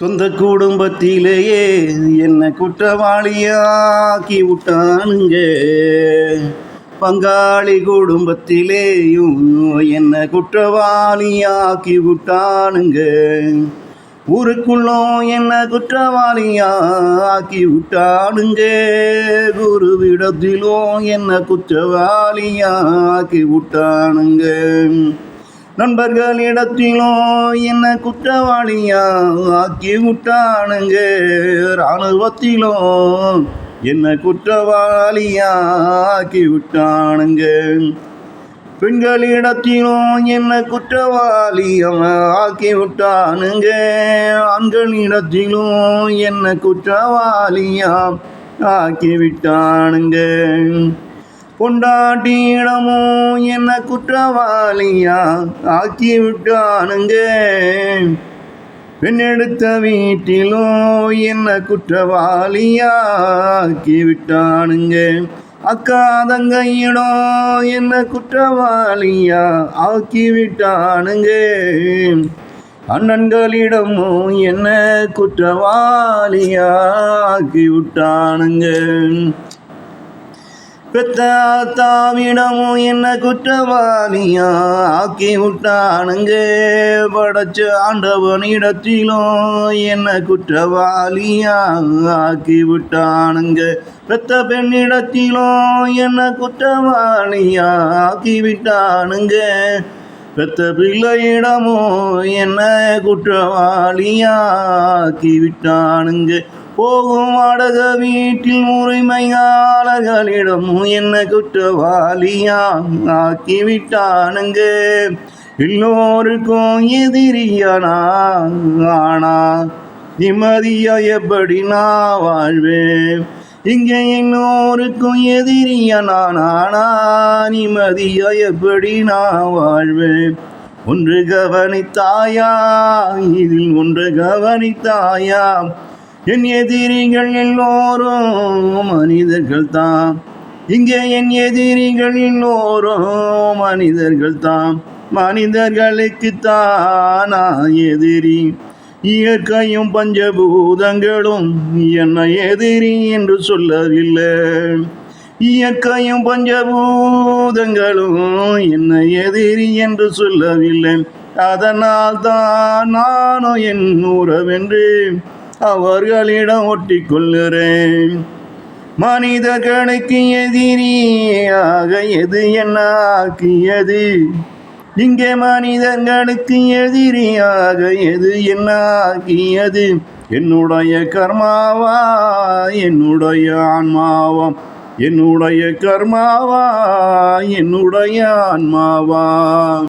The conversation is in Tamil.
சொந்த குடும்பத்திலேயே என்ன குற்றவாளியாக்கி விட்டானுங்க. பங்காளி குடும்பத்திலேயும் என்ன குற்றவாளியாக்கி விட்டானுங்க. ஊருக்குள்ளும் என்ன குற்றவாளியாக்கி விட்டானுங்க. குருவிடத்திலும் என்ன குற்றவாளியாக்கி விட்டானுங்க. நண்பர்களிடத்திலும் என்ன குற்றவாளியா ஆக்கி விட்டானுங்க. இராணுவத்திலும் என்ன குற்றவாளியா ஆக்கி விட்டானுங்க. பெண்களிடத்திலும் என்ன குற்றவாளியம் ஆக்கி விட்டானுங்க. ஆண்களிடத்திலும் என்ன குற்றவாளியா ஆக்கி விட்டானுங்க. பொண்டாட்டியிடமும் என்ன குற்றவாளியா ஆக்கி விட்டானுங்க. பெண்ணெடுத்த வீட்டிலும் என்ன குற்றவாளியா ஆக்கி விட்டானுங்க. அக்கா தங்கையிடம் என்ன குற்றவாளியா ஆக்கி விட்டானுங்க. அண்ணன்களிடமும் என்ன குற்றவாளியா ஆக்கி விட்டானுங்க. பெத்த தாவிடமும் என்ன குற்றவாளியா ஆக்கி விட்டானுங்க. படைச்ச ஆண்டவனிடத்திலும் என்ன குற்றவாளியா ஆக்கி விட்டானுங்க. பெத்த பெண்ணிடத்திலும் என்ன குற்றவாளியா ஆக்கி விட்டானுங்க. பெத்த பிள்ளையிடமும் என்ன குற்றவாளியா ஆக்கி விட்டானுங்க. போகும் வாடக வீட்டில் உரிமையாளர்களிடமும் என்ன குற்றவாளியா ஆக்கி விட்டானுங்க. எல்லோருக்கும் எதிரியானா ஆனா நிம்மதியா எப்படி நான் வாழ்வேன். இங்கே எல்லோருக்கும் எதிரியானா ஆனா நிம்மதியா எப்படி நான் வாழ்வேன். ஒன்று கவனித்தாயா, இதில் ஒன்று கவனித்தாயா, என் எதிரிகள் எல்லோரும் மனிதர்கள் தான். இங்கே என் எதிரிகள் எல்லோரும் மனிதர்கள் தான். மனிதர்களுக்கு தானா எதிரி. இயற்கையும் பஞ்சபூதங்களும் என்னை எதிரி என்று சொல்லவில்லை. இயற்கையும் பஞ்சபூதங்களும் என்னை எதிரி என்று சொல்லவில்லை. அதனால் தான் நானும் என் உறவென்று அவர்களிடம் ஒட்டி கொள்ளுறேன். மனிதர்களுக்கு எதிரியாக எது என்ன ஆக்கியது. இங்கே மனிதர்களுக்கு எதிரியாக எது என்ன ஆக்கியது. என்னுடைய கர்மாவா என்னுடைய ஆன்மாவா. என்னுடைய கர்மாவா என்னுடைய ஆன்மாவா.